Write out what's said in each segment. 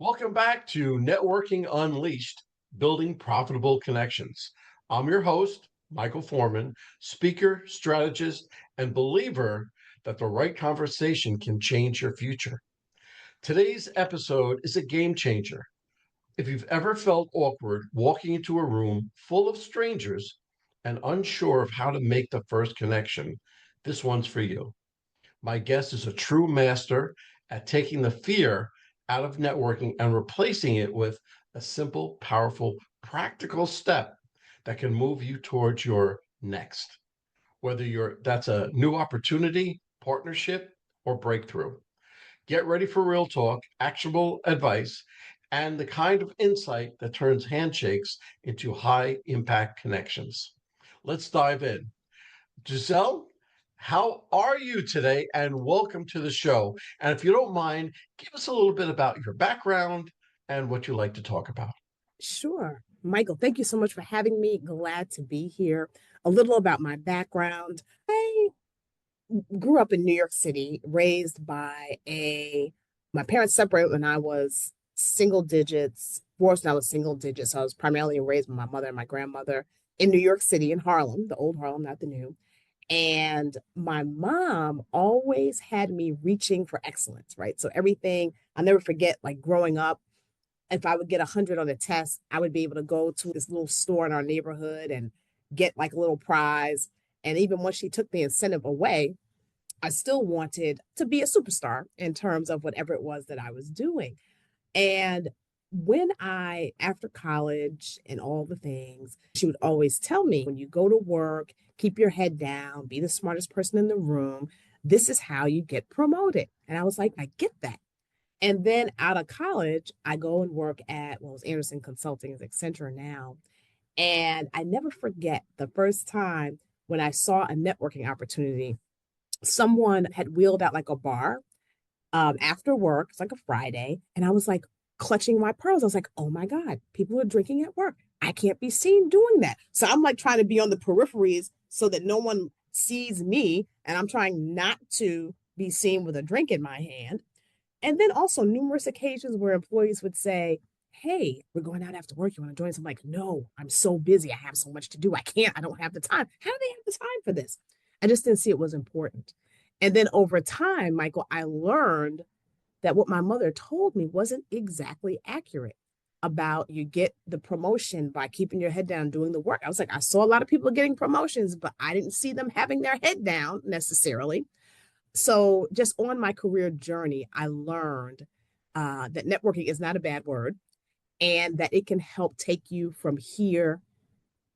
Welcome back to Networking Unleashed, Building Profitable Connections. I'm your host, Michael Forman, speaker, strategist, and believer that the right conversation can change your future. Today's episode is a game changer. If you've ever felt awkward walking into a room full of strangers and unsure of how to make the first connection, this one's for you. My guest is a true master at taking the fear out of networking and replacing it with a simple, powerful, practical step that can move you towards your next, whether that's a new opportunity, partnership, or breakthrough. Get ready for real talk, actionable advice, and the kind of insight that turns handshakes into high impact connections. Let's dive in. Gisele, how are you today? And welcome to the show. And if you don't mind, give us a little bit about your background and what you like to talk about. Sure. Michael, thank you so much for having me. Glad to be here. A little about my background. I grew up in New York City, raised by my parents separated when I was single digits, divorced when I was single digits. So I was primarily raised by my mother and my grandmother in New York City, in Harlem, the old Harlem, not the new. And my mom always had me reaching for excellence, right? So everything, I'll never forget, like growing up, if I would get 100 on a test, I would be able to go to this little store in our neighborhood and get like a little prize. And even once she took the incentive away, I still wanted to be a superstar in terms of whatever it was that I was doing. And after college and all the things, she would always tell me, when you go to work, keep your head down, be the smartest person in the room. This is how you get promoted. And I was like, I get that. And then out of college, I go and work at, well, it's Anderson Consulting, is Accenture now. And I never forget the first time when I saw a networking opportunity. Someone had wheeled out like a bar after work. It's like a Friday. And I was like clutching my pearls. I was like, oh my God, people are drinking at work. I can't be seen doing that. So I'm like trying to be on the peripheries so that no one sees me. And I'm trying not to be seen with a drink in my hand. And then also numerous occasions where employees would say, hey, we're going out after work. You want to join us? I'm like, no, I'm so busy. I have so much to do. I don't have the time. How do they have the time for this? I just didn't see it was important. And then over time, Michael, I learned that what my mother told me wasn't exactly accurate about you get the promotion by keeping your head down, doing the work. I was like, I saw a lot of people getting promotions, but I didn't see them having their head down necessarily. So just on my career journey, I learned that networking is not a bad word and that it can help take you from here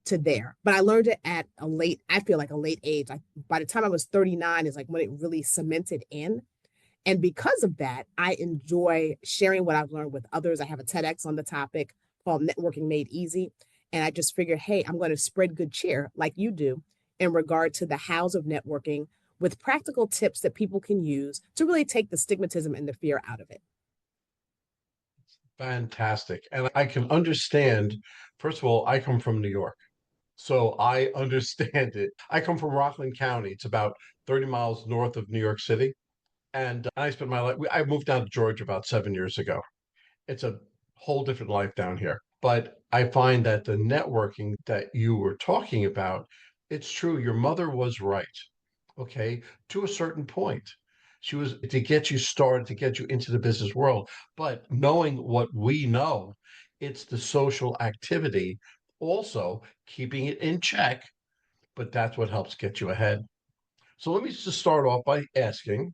to there. But I learned it at I feel like a late age. By the time I was 39 is like when it really cemented in. And because of that, I enjoy sharing what I've learned with others. I have a TEDx on the topic called Networking Made Easy. And I just figured, hey, I'm going to spread good cheer like you do in regard to the hows of networking with practical tips that people can use to really take the stigmatism and the fear out of it. Fantastic. And I can understand, first of all, I come from New York. So I understand it. I come from Rockland County. It's about 30 miles north of New York City. And I spent my life, I moved down to Georgia about 7 years ago. It's a whole different life down here. But I find that the networking that you were talking about, it's true. Your mother was right. Okay. To a certain point, she was to get you started, to get you into the business world. But knowing what we know, it's the social activity, also keeping it in check. But that's what helps get you ahead. So let me just start off by asking,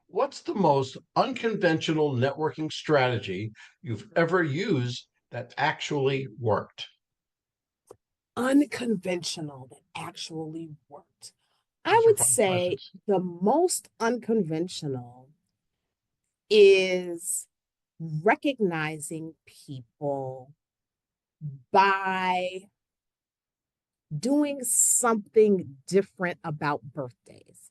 what's the most unconventional networking strategy you've ever used that actually worked? Unconventional that actually worked. I These are would fun say questions. the most unconventional is recognizing people by doing something different about birthdays.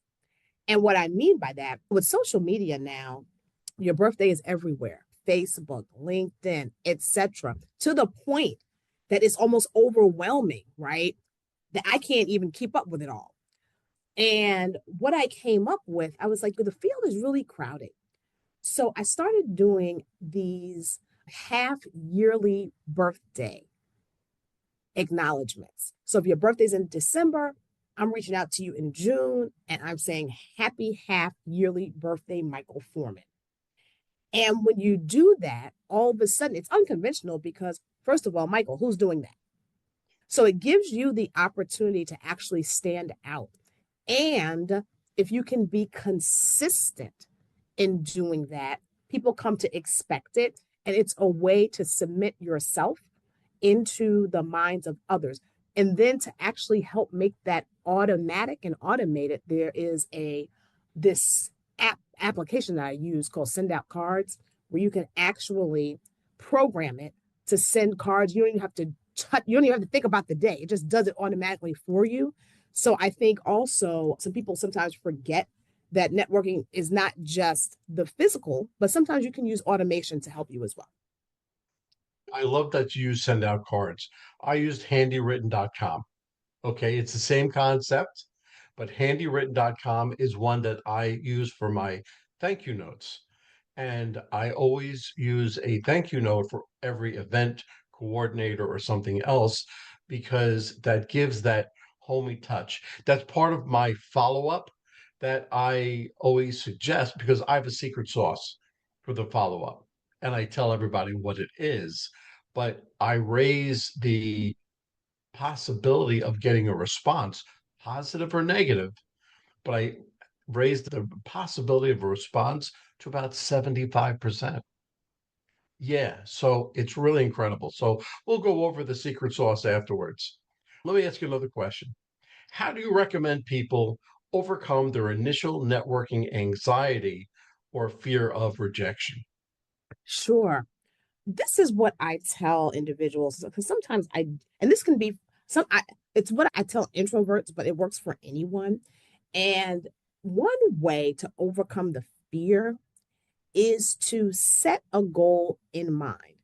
And what I mean by that, with social media now, your birthday is everywhere. Facebook, LinkedIn, etc. To the point that it's almost overwhelming, right? That I can't even keep up with it all. And what I came up with, I was like, the field is really crowded. So I started doing these half yearly birthday acknowledgments. So if your birthday's in December, I'm reaching out to you in June and I'm saying happy half yearly birthday, Michael Forman. And when you do that, all of a sudden it's unconventional because, first of all, Michael, who's doing that? So it gives you the opportunity to actually stand out. And if you can be consistent in doing that, people come to expect it. And it's a way to submit yourself into the minds of others. And then to actually help make that automatic and automated, there is this application that I use called Send Out Cards, where you can actually program it to send cards. You don't even have to you don't even have to think about the day. It just does it automatically for you. So I think also some people sometimes forget that networking is not just the physical, but sometimes you can use automation to help you as well. I love that you send out cards. I used handywritten.com. Okay, it's the same concept, but handywritten.com is one that I use for my thank you notes. And I always use a thank you note for every event coordinator or something else because that gives that homey touch. That's part of my follow up that I always suggest because I have a secret sauce for the follow up and I tell everybody what it is. But I raise the possibility of getting a response, positive or negative, but I raised the possibility of a response to about 75%. Yeah, so it's really incredible. So we'll go over the secret sauce afterwards. Let me ask you another question. How do you recommend people overcome their initial networking anxiety or fear of rejection? Sure. This is what I tell individuals because sometimes and this can be it's what I tell introverts, but it works for anyone. And one way to overcome the fear is to set a goal in mind.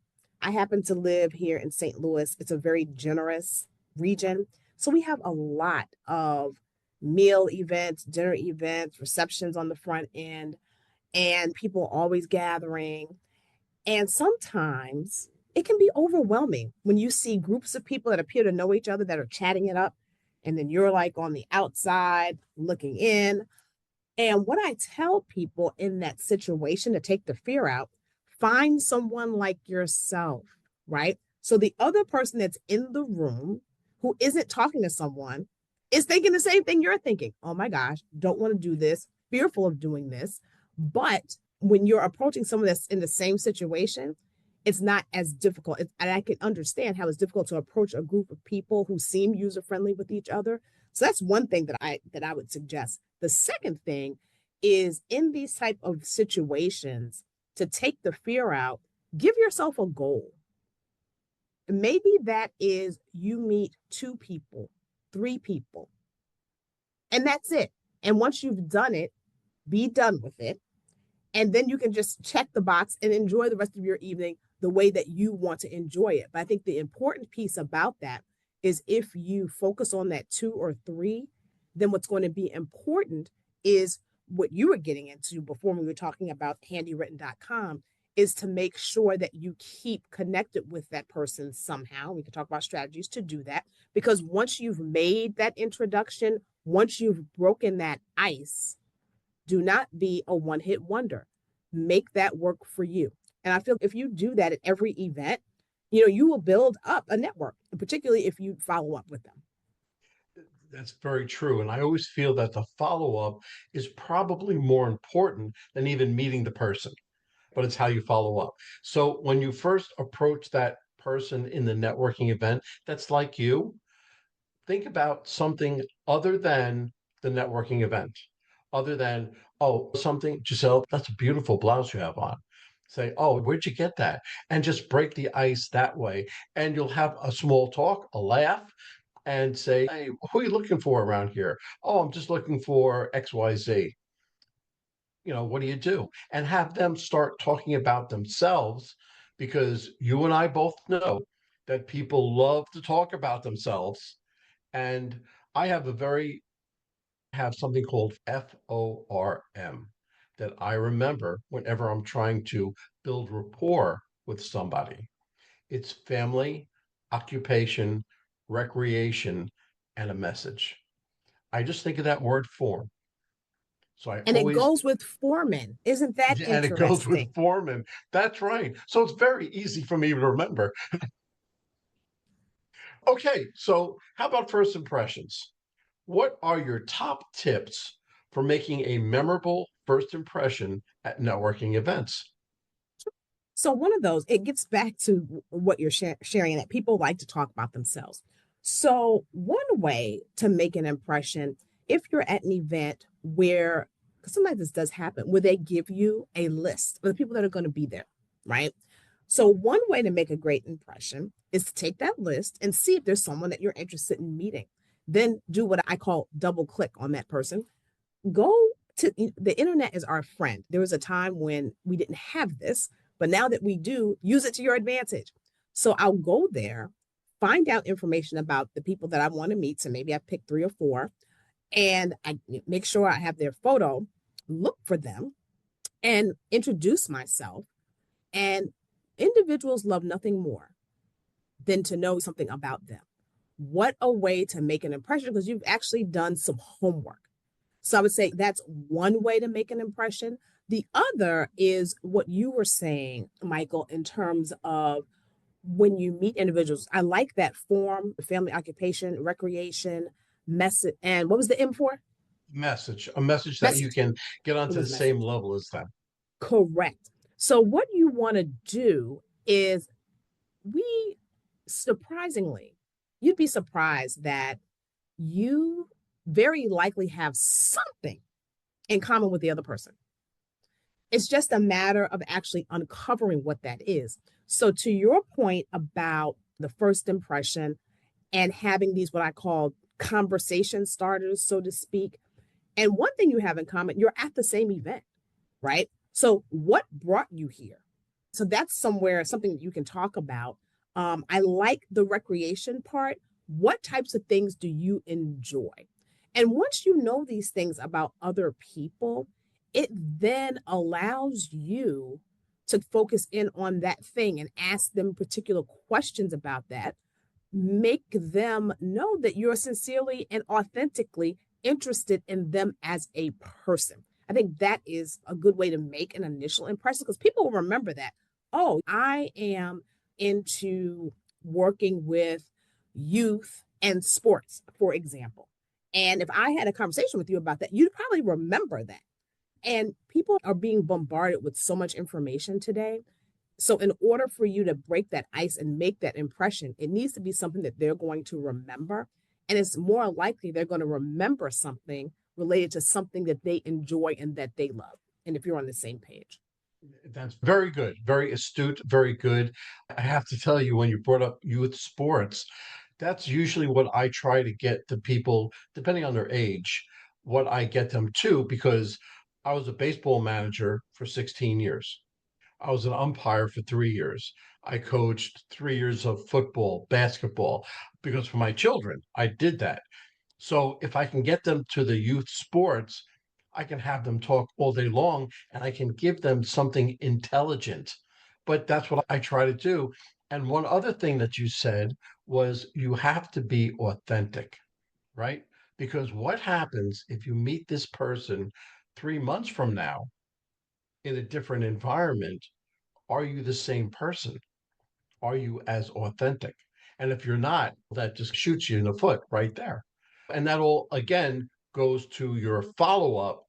I happen to live here in St. Louis. It's a very generous region. So we have a lot of meal events, dinner events, receptions on the front end, and people always gathering. And sometimes it can be overwhelming when you see groups of people that appear to know each other that are chatting it up. And then you're like on the outside looking in. And what I tell people in that situation to take the fear out, find someone like yourself, right? So the other person that's in the room who isn't talking to someone is thinking the same thing you're thinking. Oh my gosh, don't want to do this, fearful of doing this. But when you're approaching someone that's in the same situation, it's not as difficult. And I can understand how it's difficult to approach a group of people who seem user friendly with each other. So that's one thing that I would suggest. The second thing is in these type of situations to take the fear out, give yourself a goal. Maybe that is you meet two people, three people, and that's it. And once you've done it, be done with it. And then you can just check the box and enjoy the rest of your evening the way that you want to enjoy it. But I think the important piece about that is if you focus on that two or three, then what's going to be important is what you were getting into before we were talking about handywritten.com is to make sure that you keep connected with that person somehow. We can talk about strategies to do that because once you've made that introduction, once you've broken that ice, do not be a one hit wonder. Make that work for you. And I feel if you do that at every event, you will build up a network, particularly if you follow up with them. That's very true. And I always feel that the follow up is probably more important than even meeting the person, but it's how you follow up. So when you first approach that person in the networking event that's like you, think about something other than the networking event, other than, oh, something, Giselle, that's a beautiful blouse you have on. Say, oh, where'd you get that? And just break the ice that way. And you'll have a small talk, a laugh, and say, hey, who are you looking for around here? Oh, I'm just looking for XYZ. What do you do? And have them start talking about themselves because you and I both know that people love to talk about themselves. And I have something called FORM that I remember whenever I'm trying to build rapport with somebody. It's family, occupation, recreation, and a message. I just think of that word form. So I And it always, goes with Forman. Isn't that and it goes interesting? with Forman. That's right. So it's very easy for me to remember. Okay, so how about first impressions? What are your top tips for making a memorable first impression at networking events? So one of those, it gets back to what you're sharing, that people like to talk about themselves. So one way to make an impression, if you're at an event where, because sometimes this does happen, where they give you a list of the people that are going to be there, right? So one way to make a great impression is to take that list and see if there's someone that you're interested in meeting. Then do what I call double click on that person. Go to the internet is our friend. There was a time when we didn't have this, but now that we do, use it to your advantage. So I'll go there, find out information about the people that I want to meet. So maybe I pick three or four, and I make sure I have their photo, look for them, and introduce myself. And individuals love nothing more than to know something about them. What a way to make an impression, because you've actually done some homework. So I would say that's one way to make an impression. The other is what you were saying, Michael, in terms of when you meet individuals. I like that form: family, occupation, recreation, message. And what was the M for? Message, a message that you Message. can get It onto the was same message. level as them. Correct. So what you want to do is, we surprisingly, you'd be surprised that you very likely have something in common with the other person. It's just a matter of actually uncovering what that is. So, to your point about the first impression and having these, what I call conversation starters, so to speak. And one thing you have in common, you're at the same event, right? So, what brought you here? So, that's something that you can talk about. I like the recreation part. What types of things do you enjoy? And once you know these things about other people, it then allows you to focus in on that thing and ask them particular questions about that. Make them know that you're sincerely and authentically interested in them as a person. I think that is a good way to make an initial impression, because people will remember that. Oh, I am into working with youth and sports, for example. And if I had a conversation with you about that, you'd probably remember that. And people are being bombarded with so much information today. So, in order for you to break that ice and make that impression, it needs to be something that they're going to remember. And it's more likely they're going to remember something related to something that they enjoy and that they love. And if you're on the same page. That's very good, very astute, very good. I have to tell you, when you brought up youth sports, that's usually what I try to get to people, depending on their age, what I get them to, because I was a baseball manager for 16 years. I was an umpire for 3 years. I coached 3 years of football, basketball, because for my children, I did that. So if I can get them to the youth sports, I can have them talk all day long and I can give them something intelligent. But that's what I try to do. And one other thing that you said was you have to be authentic, right? Because what happens if you meet this person 3 months from now in a different environment? Are you the same person? Are you as authentic? And if you're not, that just shoots you in the foot right there. And that all, again, goes to your follow up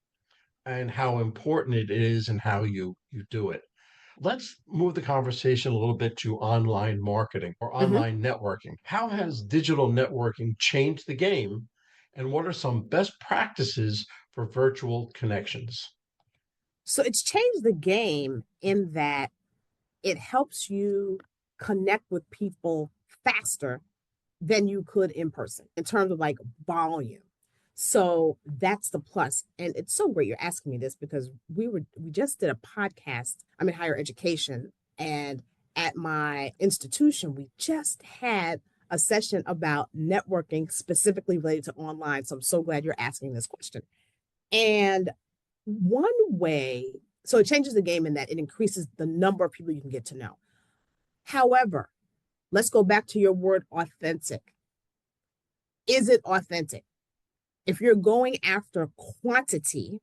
and how important it is and how you do it. Let's move the conversation a little bit to online marketing or Mhm. online networking. How has digital networking changed the game? And what are some best practices for virtual connections? So it's changed the game in that it helps you connect with people faster than you could in person in terms of like volume. So that's the plus. And it's so great you're asking me this, because we just did a podcast. I'm in higher education, and at my institution, we just had a session about networking specifically related to online. So I'm so glad you're asking this question. And one way, so it changes the game in that it increases the number of people you can get to know. However, let's go back to your word authentic. Is it authentic? If you're going after quantity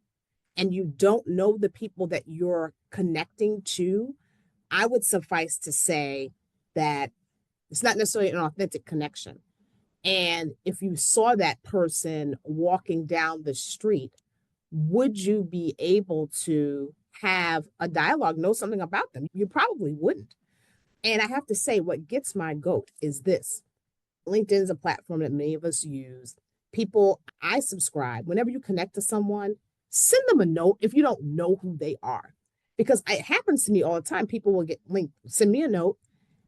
and you don't know the people that you're connecting to, I would suffice to say that it's not necessarily an authentic connection. And if you saw that person walking down the street, would you be able to have a dialogue, know something about them? You probably wouldn't. And I have to say, what gets my goat is this. LinkedIn is a platform that many of us use. People, I subscribe. Whenever you connect to someone, send them a note if you don't know who they are. Because it happens to me all the time. People will get linked, send me a note.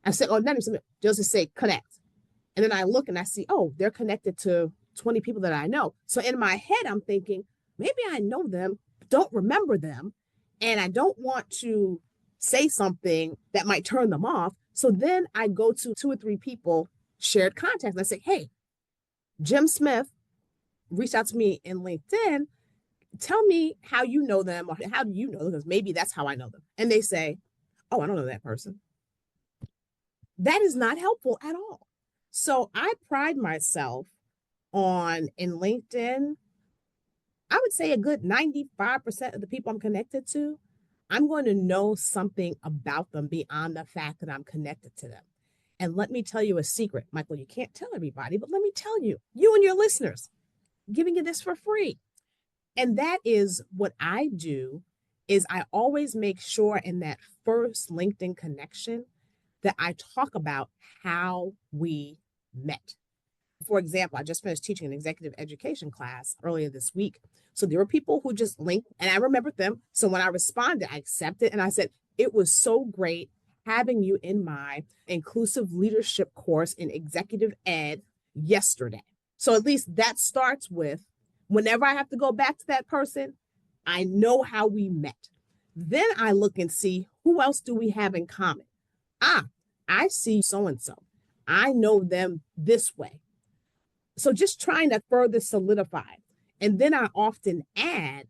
I say, oh, not even, they'll just say connect. And then I look and I see, oh, they're connected to 20 people that I know. So in my head, I'm thinking, maybe I know them, don't remember them, and I don't want to say something that might turn them off. So then I go to 2 or 3 people, shared contacts, and I say, hey, Jim Smith reached out to me in LinkedIn. Tell me how you know them, or how do you know them? Because maybe that's how I know them. And they say, oh, I don't know that person. That is not helpful at all. So I pride myself on in LinkedIn, I would say a good 95% of the people I'm connected to, I'm going to know something about them beyond the fact that I'm connected to them. And let me tell you a secret, Michael, you can't tell everybody, but let me tell you, you and your listeners, I'm giving you this for free. And that is what I do is I always make sure in that first LinkedIn connection that I talk about how we met. For example, I just finished teaching an executive education class earlier this week. So there were people who just linked and I remembered them. So when I responded, I accepted and I said, it was so great having you in my inclusive leadership course in executive ed yesterday. So at least that starts with whenever I have to go back to that person, I know how we met. Then I look and see who else do we have in common. I see so and so. I know them this way. So just trying to further solidify. And then I often add,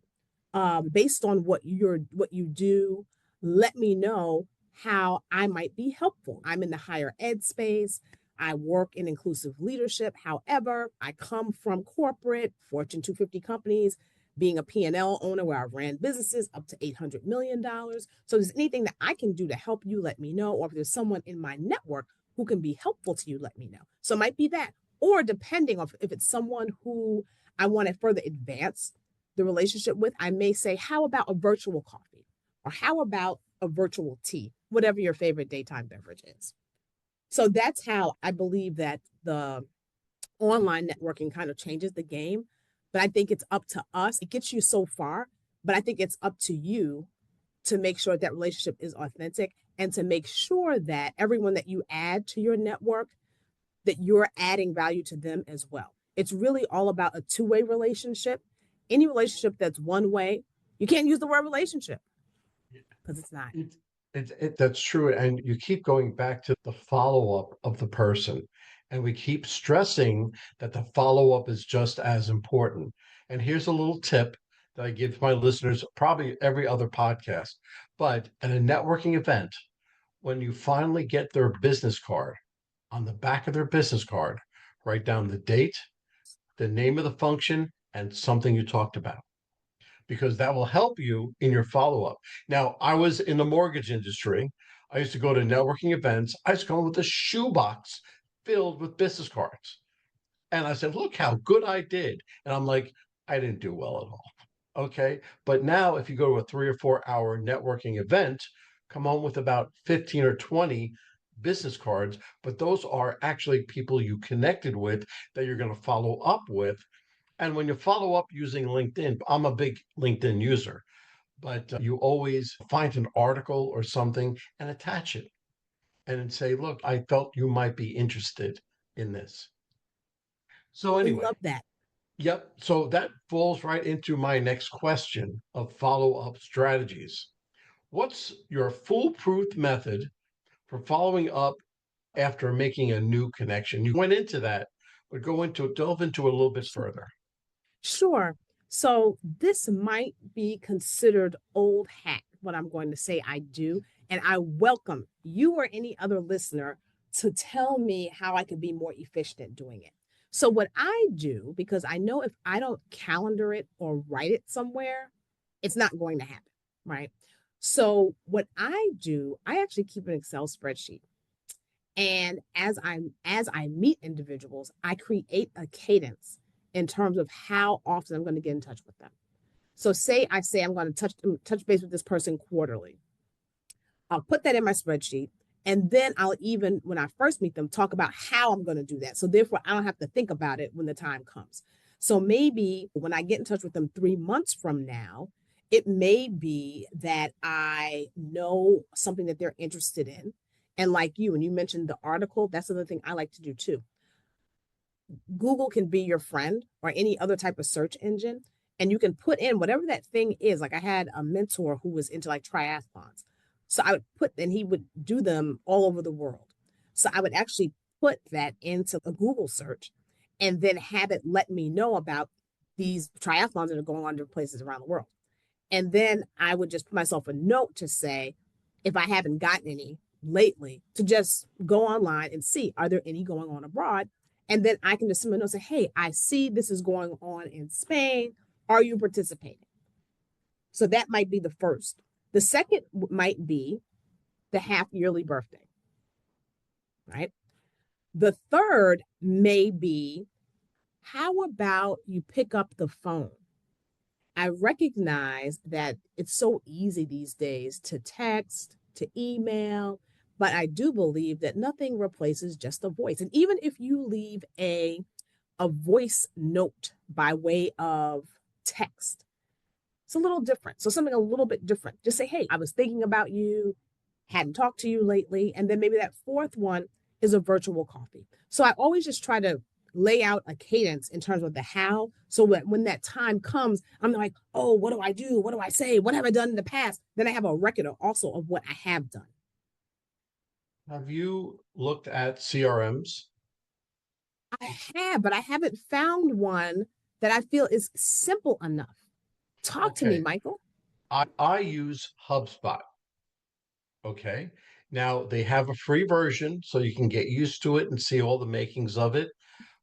based on what you do, let me know how I might be helpful. I'm in the higher ed space. I work in inclusive leadership. However, I come from corporate, Fortune 250 companies, being a P&L owner where I ran businesses up to $800 million. So if there's anything that I can do to help you, let me know. Or if there's someone in my network who can be helpful to you, let me know. So it might be that. Or depending on if it's someone who I want to further advance the relationship with, I may say, how about a virtual coffee? Or how about a virtual tea? Whatever your favorite daytime beverage is. So that's how I believe that the online networking kind of changes the game. But I think it's up to us. It gets you so far, but I think it's up to you to make sure that relationship is authentic and to make sure that everyone that you add to your network, that you're adding value to them as well. It's really all about a two-way relationship. Any relationship that's one way, you can't use the word relationship because it's not. That's true. And you keep going back to the follow-up of the person. And we keep stressing that the follow-up is just as important. And here's a little tip that I give my listeners probably every other podcast. But at a networking event, when you finally get their business card, on the back of their business card, write down the date, the name of the function, and something you talked about, because that will help you in your follow up. Now, I was in the mortgage industry. I used to go to networking events. I was going with a shoebox filled with business cards. And I said, look how good I did. And I'm like, I didn't do well at all. Okay. But now, if you go to a 3 or 4 hour networking event, come home with about 15 or 20 business cards. But those are actually people you connected with that you're going to follow up with. And when you follow up using LinkedIn, I'm a big LinkedIn user, but you always find an article or something and attach it and say, look, I felt you might be interested in this. So, I anyway, love that. yep. So that falls right into my next question of follow up strategies. What's your foolproof method for following up after making a new connection? You went into that, but delve into a little bit further. Sure. So this might be considered old hat, what I'm going to say I do. And I welcome you or any other listener to tell me how I can be more efficient at doing it. So, what I do, because I know if I don't calendar it or write it somewhere, it's not going to happen, right? So, what I do, I actually keep an Excel spreadsheet. And as I meet individuals, I create a cadence in terms of how often I'm going to get in touch with them. So say I'm going to touch base with this person quarterly. I'll put that in my spreadsheet. And then I'll even, when I first meet them, talk about how I'm going to do that. So therefore, I don't have to think about it when the time comes. So maybe when I get in touch with them 3 months from now, it may be that I know something that they're interested in. And like you, when you mentioned the article, that's another thing I like to do too. Google can be your friend or any other type of search engine. And you can put in whatever that thing is. Like I had a mentor who was into like triathlons. So I would put, and he would do them all over the world. So I would actually put that into a Google search and then have it let me know about these triathlons that are going on in different places around the world. And then I would just put myself a note to say, if I haven't gotten any lately, to just go online and see, are there any going on abroad? And then I can just send a note say, hey, I see this is going on in Spain. Are you participating? So that might be the first. The second might be the half yearly birthday, right? The third may be, how about you pick up the phone? I recognize that it's so easy these days to text, to email, but I do believe that nothing replaces just a voice. And even if you leave a voice note by way of text, it's a little different. So something a little bit different. Just say, hey, I was thinking about you, hadn't talked to you lately. And then maybe that fourth one is a virtual coffee. So I always just try to lay out a cadence in terms of the how. So that when that time comes, I'm like, oh, what do I do? What do I say? What have I done in the past? Then I have a record also of what I have done. Have you looked at CRMs? I have, but I haven't found one that I feel is simple enough. Talk to me, Okay. Michael. I use HubSpot. Okay. Now they have a free version so you can get used to it and see all the makings of it.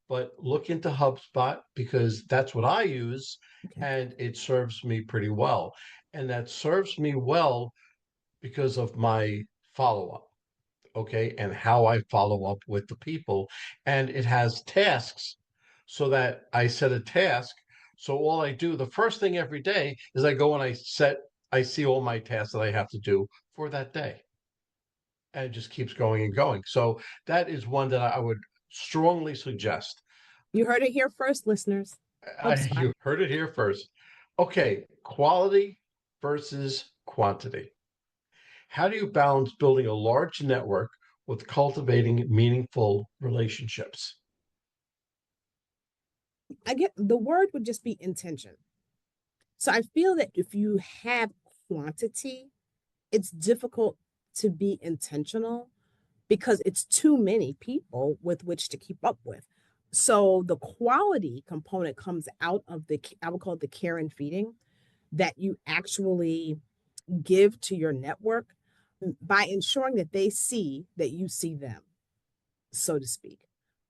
But look into HubSpot because that's what I use Okay. and it serves me pretty well. And that serves me well because of my follow up. Okay. And how I follow up with the people. And it has tasks so that I set a task. So all I do, the first thing every day is I go and I see all my tasks that I have to do for that day. And it just keeps going and going. So that is one that I would strongly suggest. You heard it here first, listeners. HubSpot. You heard it here first. Okay, quality versus quantity. How do you balance building a large network with cultivating meaningful relationships? I get the word would just be intention. So I feel that if you have quantity, it's difficult to be intentional because it's too many people with which to keep up with. So the quality component comes out of I would call it the care and feeding that you actually give to your network by ensuring that they see that you see them, so to speak.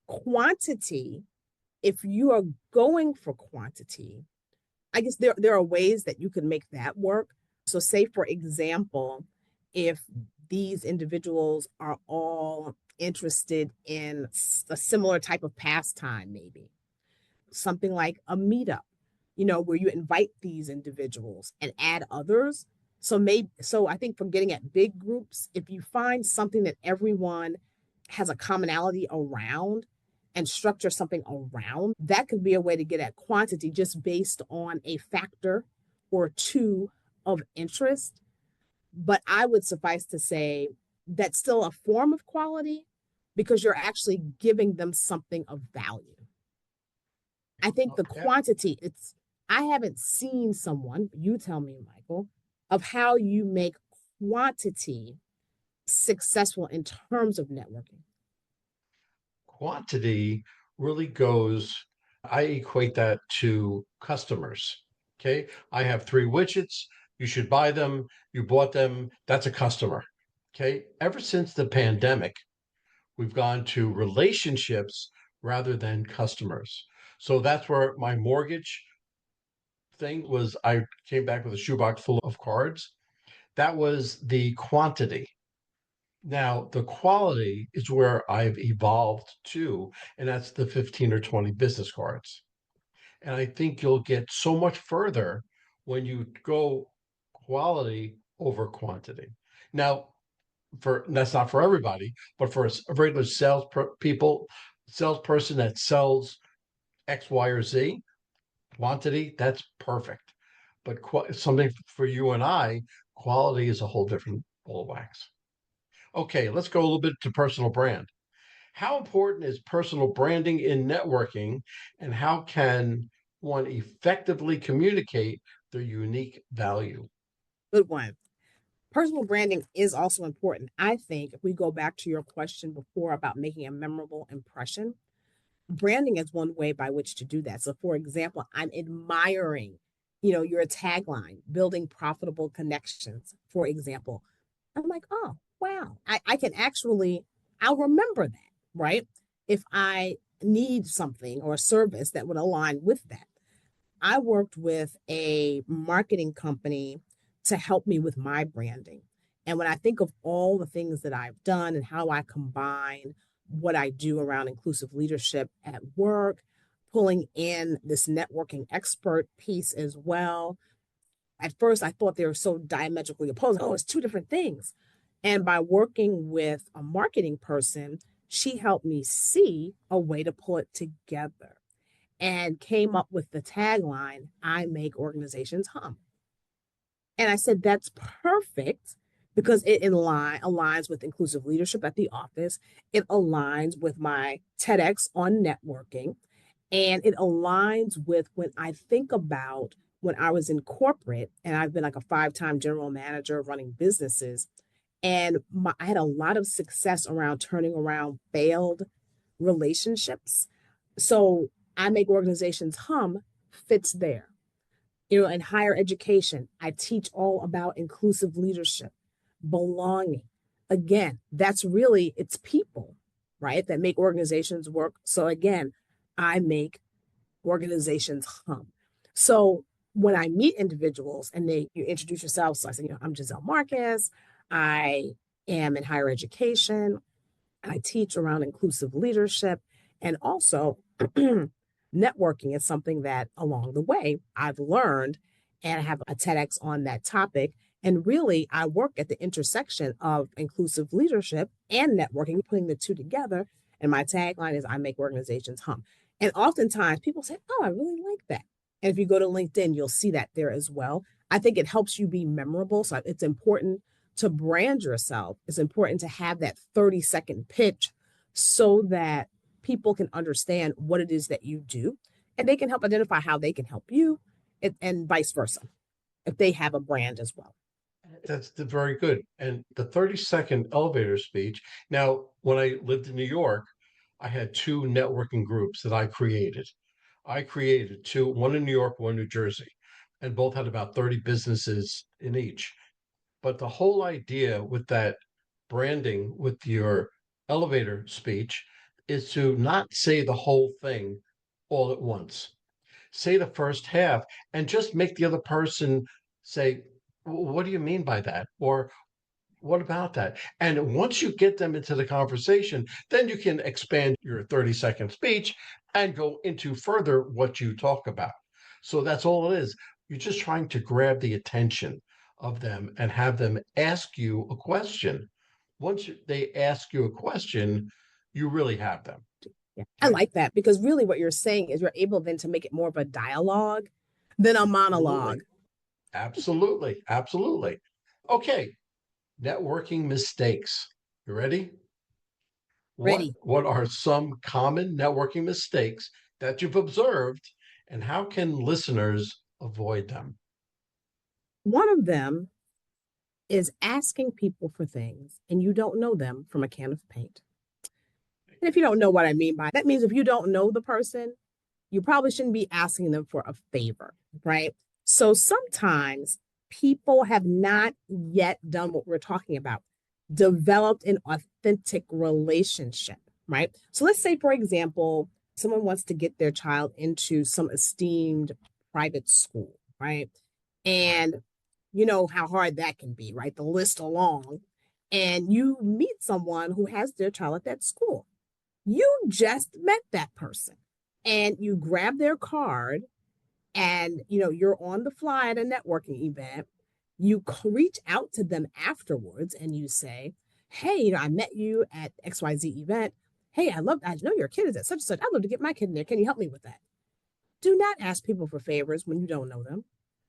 Quantity, if you are going for quantity, I guess there are ways that you can make that work. So, say, for example, if these individuals are all interested in a similar type of pastime, maybe something like a meetup, where you invite these individuals and add others. So I think for getting at big groups, if you find something that everyone has a commonality around and structure something around, that could be a way to get at quantity just based on a factor or two of interest. But I would suffice to say that's still a form of quality because you're actually giving them something of value. I think the Yeah, quantity, I haven't seen someone, you tell me, Michael, of how you make quantity successful in terms of networking. quantity really goes, I equate that to customers. Okay. I have 3 widgets. You should buy them. You bought them. That's a customer. Okay. Ever since the pandemic, we've gone to relationships rather than customers. So that's where my mortgage thing was. I came back with a shoebox full of cards. That was the quantity. Now, the quality is where I've evolved to, and that's the 15 or 20 business cards. And I think you'll get so much further when you go quality over quantity. Now, for that's not for everybody, but for a regular salesperson that sells X, Y, or Z, quantity, that's perfect. But something for you and I, quality is a whole different ball of wax. Okay, let's go a little bit to personal brand. How important is personal branding in networking, and how can one effectively communicate their unique value? Good one. Personal branding is also important. I think if we go back to your question before about making a memorable impression, branding is one way by which to do that. So, for example, I'm admiring, your tagline, building profitable connections, for example. I'm like, oh, wow, I can actually, I'll remember that, right? If I need something or a service that would align with that. I worked with a marketing company to help me with my branding. And when I think of all the things that I've done and how I combine what I do around inclusive leadership at work, pulling in this networking expert piece as well. At first, I thought they were so diametrically opposed. Oh, it's two different things. And by working with a marketing person, she helped me see a way to pull it together and came up with the tagline, I make organizations hum. And I said, that's perfect because it aligns with inclusive leadership at the office. It aligns with my TEDx on networking. And it aligns with when I think about when I was in corporate and I've been like a 5-time general manager running businesses. And I had a lot of success around turning around failed relationships. So I make organizations hum fits there. In higher education, I teach all about inclusive leadership, belonging. Again, that's really, it's people, right, that make organizations work. So again, I make organizations hum. So when I meet individuals and you introduce yourself, so I say, I'm Gisele Marcus. I am in higher education. I teach around inclusive leadership. And also, networking is something that along the way I've learned, and I have a TEDx on that topic. And really, I work at the intersection of inclusive leadership and networking, putting the two together. And my tagline is I make organizations hum. And oftentimes people say, oh, I really like that. And if you go to LinkedIn, you'll see that there as well. I think it helps you be memorable. So it's important to brand yourself. It's important to have that 30-second pitch so that people can understand what it is that you do, and they can help identify how they can help you, and vice versa if they have a brand as well. That's very good. And the 30-second elevator speech. Now, when I lived in New York, I had 2 networking groups that I created. I created 2, one in New York, one in New Jersey, and both had about 30 businesses in each. But the whole idea with that branding with your elevator speech is to not say the whole thing all at once. Say the first half and just make the other person say, what do you mean by that? Or what about that? And once you get them into the conversation, then you can expand your 30-second speech and go into further what you talk about. So that's all it is. You're just trying to grab the attention of them and have them ask you a question. Once they ask you a question, you really have them. Yeah, I like that because really what you're saying is you're able then to make it more of a dialogue than a monologue. Absolutely. Absolutely. Absolutely. Okay. Networking mistakes. You ready? What Ready. what are some common networking mistakes that you've observed, and how can listeners avoid them? One of them is asking people for things and you don't know them from a can of paint. And if you don't know what I mean by that, means if you don't know the person, you probably shouldn't be asking them for a favor, right? So sometimes people have not yet done what we're talking about, developed an authentic relationship, right? So let's say, for example, someone wants to get their child into some esteemed private school, right? And you know how hard that can be, right? The list along. And you meet someone who has their child at that school. You just met that person and you grab their card and you're on the fly at a networking event. You reach out to them afterwards and you say, hey, I met you at XYZ event. Hey, I know your kid is at such and such. I'd love to get my kid in there. Can you help me with that? Do not ask people for favors when you don't know them.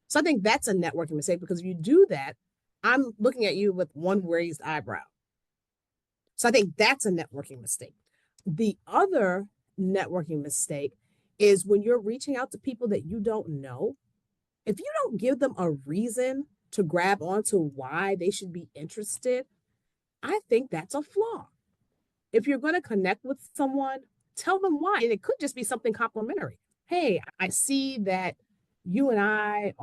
So I think that's a networking mistake, because if you do that, I'm looking at you with one raised eyebrow. So I think that's a networking mistake. The other networking mistake is when you're reaching out to people that you don't know. If you don't give them a reason to grab onto why they should be interested, I think that's a flaw. If you're going to connect with someone, tell them why. And it could just be something complimentary. Hey, I see that you and I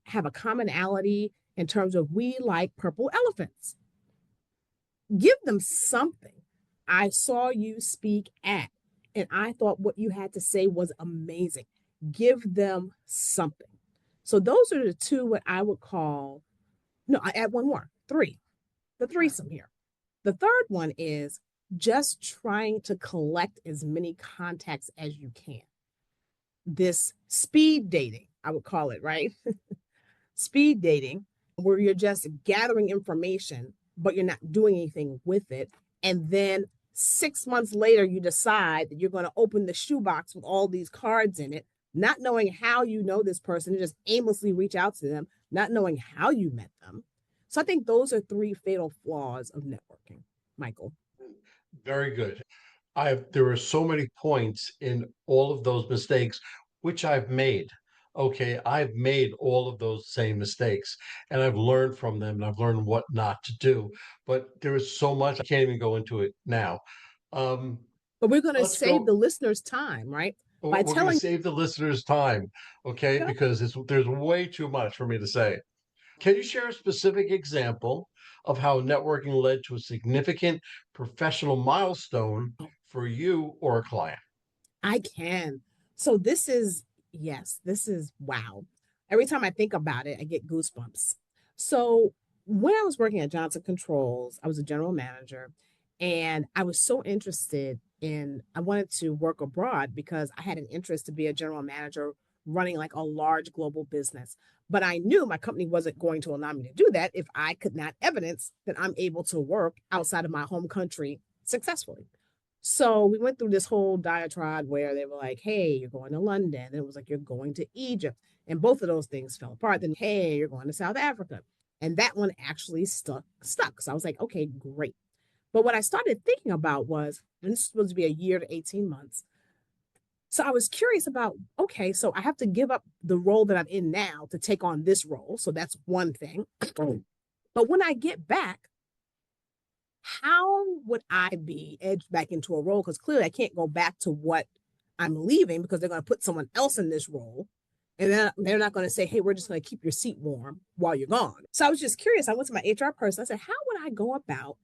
have a commonality in terms of we like purple elephants. Give them something. I saw you speak at, and I thought what you had to say was amazing. Give them something. So those are the two what I would call, no, I add one more, three, the threesome here. The third one is just trying to collect as many contacts as you can. This speed dating, I would call it, right? Speed dating, where you're just gathering information, but you're not doing anything with it. And then 6 months later, you decide that you're going to open the shoebox with all these cards in it, not knowing how you know this person, just aimlessly reach out to them, not knowing how you met them. So I think those are three fatal flaws of networking, Michael. Very good. There are so many points in all of those mistakes, which I've made. Okay, I've made all of those same mistakes and I've learned from them and I've learned what not to do. But there is so much, I can't even go into it now. Um, But we're going to let's save go. the listeners time, right? By We're going to telling, save the listeners time, okay? yeah, Because there's way too much for me to say. Can you share a specific example of how networking led to a significant professional milestone for you or a client? I can. So this is wow. Every time I think about it, I get goosebumps. So when I was working at Johnson Controls, I was a general manager, and I was so interested I wanted to work abroad because I had an interest to be a general manager running like a large global business. But I knew my company wasn't going to allow me to do that if I could not evidence that I'm able to work outside of my home country successfully. So we went through this whole diatribe where they were like, hey, you're going to London. And it was like, you're going to Egypt. And both of those things fell apart. Then, hey, you're going to South Africa. And that one actually stuck. So I was like, okay, great. But what I started thinking about was, and this was supposed to be a year to 18 months. So I was curious about, okay, so I have to give up the role that I'm in now to take on this role. So that's one thing. But when I get back, how would I be edged back into a role? Because clearly I can't go back to what I'm leaving, because they're going to put someone else in this role. And then they're not going to say, hey, we're just going to keep your seat warm while you're gone. So I was just curious. I went to my HR person. I said, how would I go about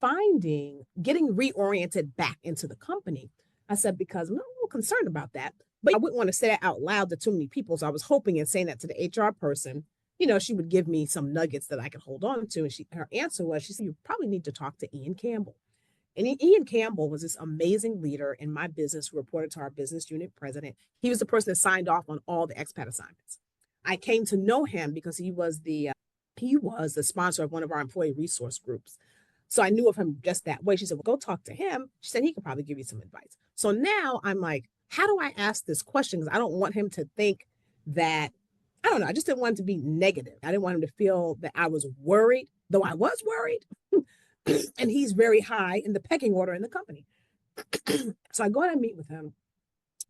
getting reoriented back into the company? I said, because I'm a little concerned about that, but I wouldn't want to say that out loud to too many people. So I was hoping in saying that to the HR person, she would give me some nuggets that I could hold on to. And her answer was, she said, you probably need to talk to Ian Campbell. And Ian Campbell was this amazing leader in my business who reported to our business unit president. He was the person that signed off on all the expat assignments. I came to know him because he was the sponsor of one of our employee resource groups. So I knew of him just that way. She said, well, go talk to him. She said he could probably give you some advice. So now I'm like, how do I ask this question? Because I don't want him to think that, I don't know, I just didn't want it to be negative. I didn't want him to feel that I was worried, though I was worried. And he's very high in the pecking order in the company. So I go and I meet with him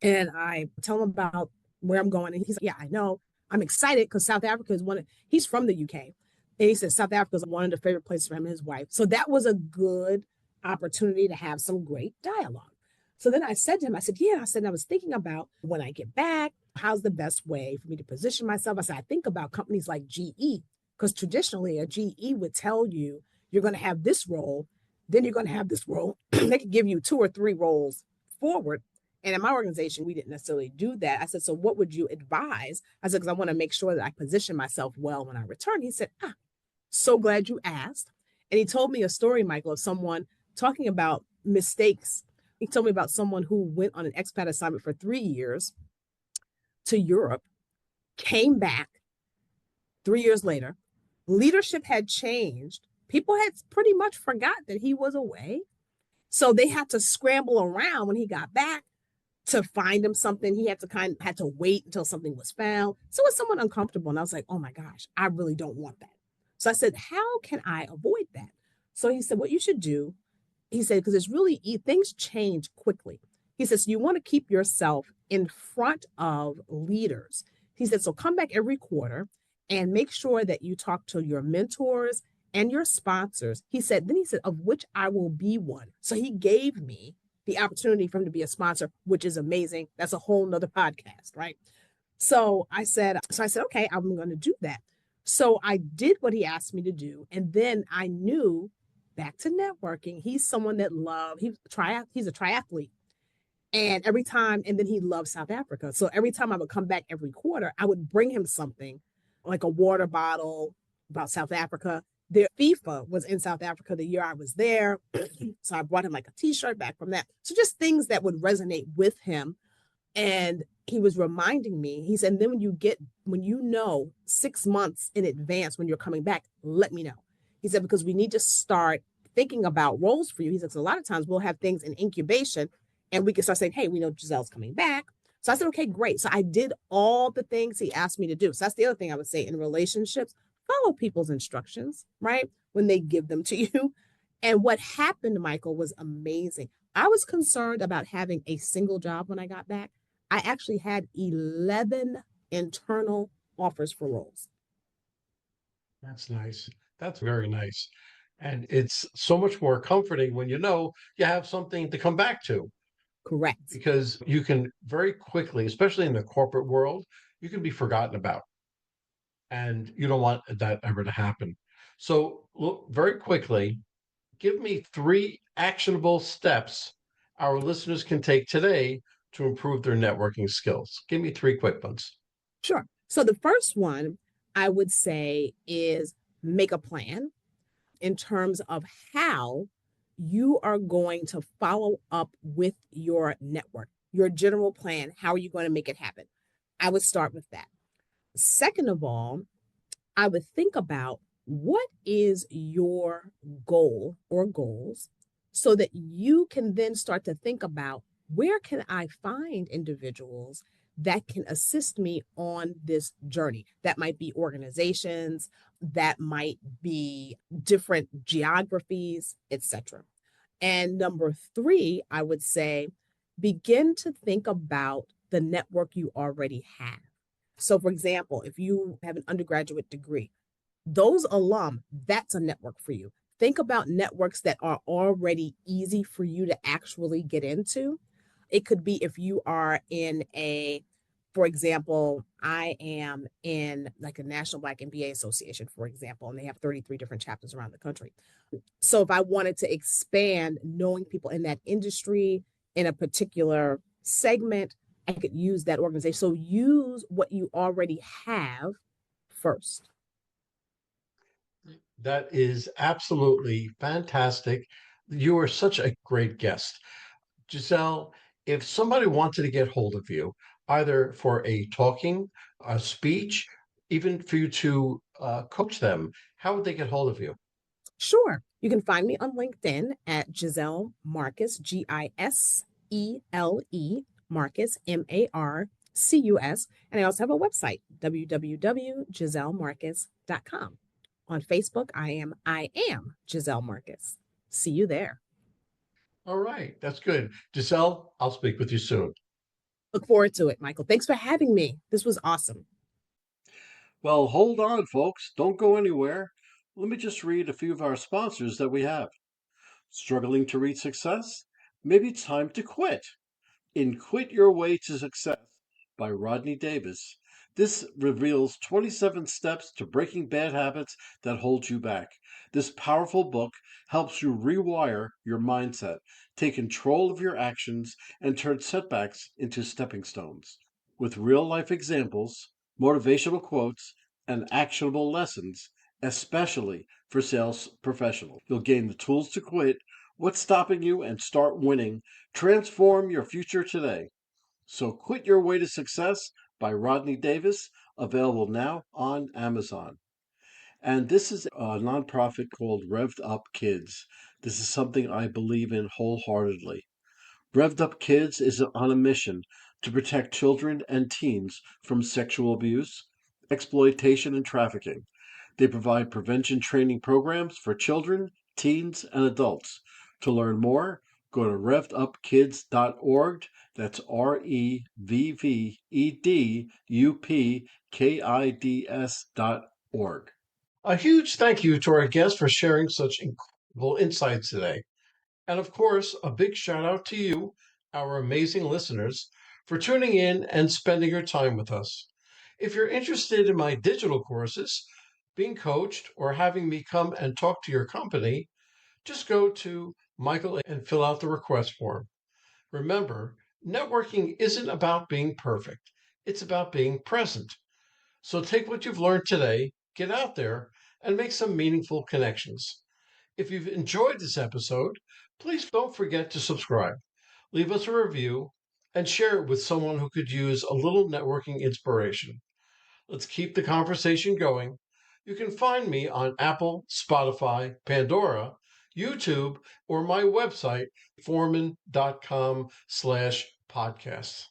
and I tell him about where I'm going. And he's like, yeah, I know. I'm excited because South Africa is he's from the UK. And he said South Africa is one of the favorite places for him and his wife. So that was a good opportunity to have some great dialogue. So then I said to him, I said, I was thinking about when I get back, how's the best way for me to position myself? I said, I think about companies like GE, because traditionally a GE would tell you you're going to have this role, then you're going to have this role. They could give you two or three roles forward. And in my organization, we didn't necessarily do that. I said, so what would you advise? I said, because I want to make sure that I position myself well when I return. He said, so glad you asked. And he told me a story, Michael, of someone talking about mistakes. He told me about someone who went on an expat assignment for 3 years to Europe, came back 3 years later. Leadership had changed. People had pretty much forgot that he was away. So they had to scramble around when he got back to find him something. He had to wait until something was found. So it was somewhat uncomfortable. And I was like, oh my gosh, I really don't want that. So I said, how can I avoid that? So he said, what you should do, he said, because it's really, things change quickly. He says, you want to keep yourself in front of leaders. He said, so come back every quarter and make sure that you talk to your mentors and your sponsors. He said, of which I will be one. So he gave me the opportunity for him to be a sponsor, which is amazing. That's a whole nother podcast, right? So I said, okay, I'm going to do that. So I did what he asked me to do. And then I knew, back to networking, he's someone that he's a triathlete. And then he loves South Africa. So every time I would come back every quarter, I would bring him something like a water bottle about South Africa. Their FIFA was in South Africa the year I was there. So I brought him like a t-shirt back from that. So just things that would resonate with him. And he was reminding me, he said, and then when you know 6 months in advance when you're coming back, let me know. He said, because we need to start thinking about roles for you. He said, so a lot of times we'll have things in incubation and we can start saying, hey, we know Gisele's coming back. So I said, okay, great. So I did all the things he asked me to do. So that's the other thing I would say in relationships, follow people's instructions, right? When they give them to you. And what happened, Michael, was amazing. I was concerned about having a single job when I got back. I actually had 11 internal offers for roles. That's nice. That's very nice. And it's so much more comforting when you know you have something to come back to, Correct. because you can very quickly, especially in the corporate world, you can be forgotten about. And you don't want that ever to happen. So, look, very quickly, give me three actionable steps our listeners can take today to improve their networking skills. Give me three quick ones. Sure. So the first one I would say is make a plan in terms of how you are going to follow up with your network, your general plan. How are you going to make it happen? I would start with that. Second of all, I would think about what is your goal or goals so that you can then start to think about where can I find individuals that can assist me on this journey. That might be organizations, that might be different geographies, etc. And number three, I would say begin to think about the network you already have. So, for example, if you have an undergraduate degree, those alum, that's a network for you. Think about networks that are already easy for you to actually get into. It could be if you are for example, I am in like a National Black MBA Association, for example, and they have 33 different chapters around the country. So if I wanted to expand knowing people in that industry in a particular segment, I could use that organization. So use what you already have first. That is absolutely fantastic. You are such a great guest. Gisele, if somebody wanted to get hold of you, either for a talking, a speech, even for you to coach them, how would they get hold of you? Sure. You can find me on LinkedIn at Gisele Marcus, Gisele Marcus, And I also have a website, www.giselemarcus.com. On Facebook, I am Gisele Marcus. See you there. All right, that's good. Gisele, I'll speak with you soon. Look forward to it, Michael. Thanks for having me. This was awesome. Well, hold on, folks. Don't go anywhere. Let me just read a few of our sponsors that we have. Struggling to reach success? Maybe it's time to quit. In Quit Your Way to Success by Rodney Davis. This reveals 27 steps to breaking bad habits that hold you back. This powerful book helps you rewire your mindset, take control of your actions, and turn setbacks into stepping stones. With real life examples, motivational quotes, and actionable lessons, especially for sales professionals, you'll gain the tools to quit what's stopping you and start winning. Transform your future today. So Quit Your Way to Success by Rodney Davis, available now on Amazon. And this is a nonprofit called Revved Up Kids. This is something I believe in wholeheartedly. Revved Up Kids is on a mission to protect children and teens from sexual abuse, exploitation, and trafficking. They provide prevention training programs for children, teens, and adults. To learn more, go to revvedupkids.org. That's REVVEDUPKIDS.org. A huge thank you to our guest for sharing such incredible insights today. And of course, a big shout out to you, our amazing listeners, for tuning in and spending your time with us. If you're interested in my digital courses, being coached, or having me come and talk to your company, just go to Michael and fill out the request form. Remember, networking isn't about being perfect, it's about being present. So take what you've learned today, get out there, and make some meaningful connections. If you've enjoyed this episode, please don't forget to subscribe, leave us a review, and share it with someone who could use a little networking inspiration. Let's keep the conversation going. You can find me on Apple, Spotify, Pandora, YouTube, or my website, forman.com/podcasts.